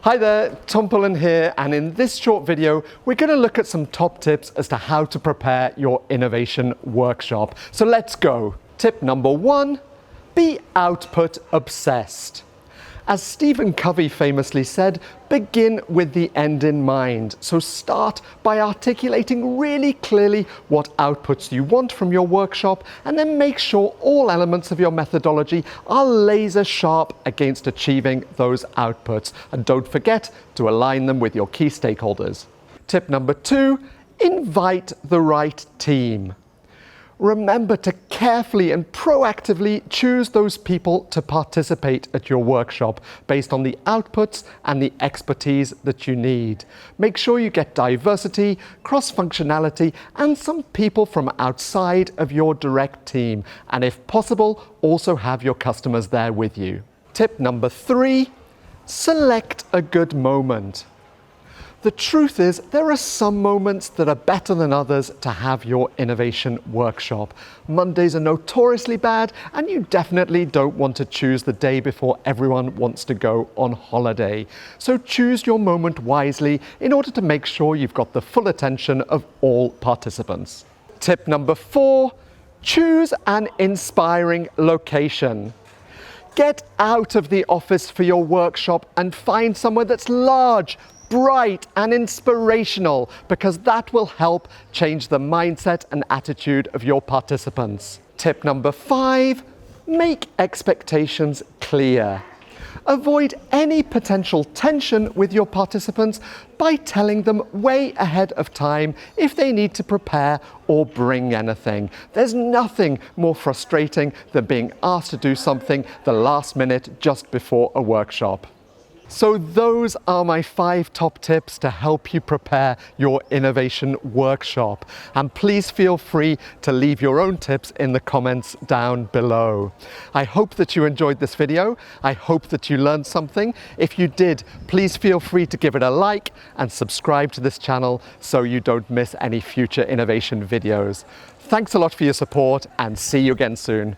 Hi there, Tom Pullen here, and in this short video we're going to look at some top tips as to how to prepare your innovation workshop. So let's go. Tip number 1, be output obsessed. As Stephen Covey famously said, begin with the end in mind. So start by articulating really clearly what outputs you want from your workshop, and then make sure all elements of your methodology are laser sharp against achieving those outputs. And don't forget to align them with your key stakeholders. Tip number 2, invite the right team. Remember to carefully and proactively choose those people to participate at your workshop based on the outputs and the expertise that you need. Make sure you get diversity, cross-functionality, and some people from outside of your direct team. And if possible, also have your customers there with you. Tip number 3, select a good moment. The truth is, there are some moments that are better than others to have your innovation workshop. Mondays are notoriously bad, and you definitely don't want to choose the day before everyone wants to go on holiday. So choose your moment wisely in order to make sure you've got the full attention of all participants. Tip number 4, choose an inspiring location. Get out of the office for your workshop and find somewhere that's large, bright and inspirational, because that will help change the mindset and attitude of your participants. Tip number 5, make expectations clear. Avoid any potential tension with your participants by telling them way ahead of time if they need to prepare or bring anything. There's nothing more frustrating than being asked to do something the last minute just before a workshop. So those are my 5 top tips to help you prepare your innovation workshop. And please feel free to leave your own tips in the comments down below. I hope that you enjoyed this video. I hope that you learned something. If you did, please feel free to give it a like and subscribe to this channel so you don't miss any future innovation videos. Thanks a lot for your support, and see you again soon.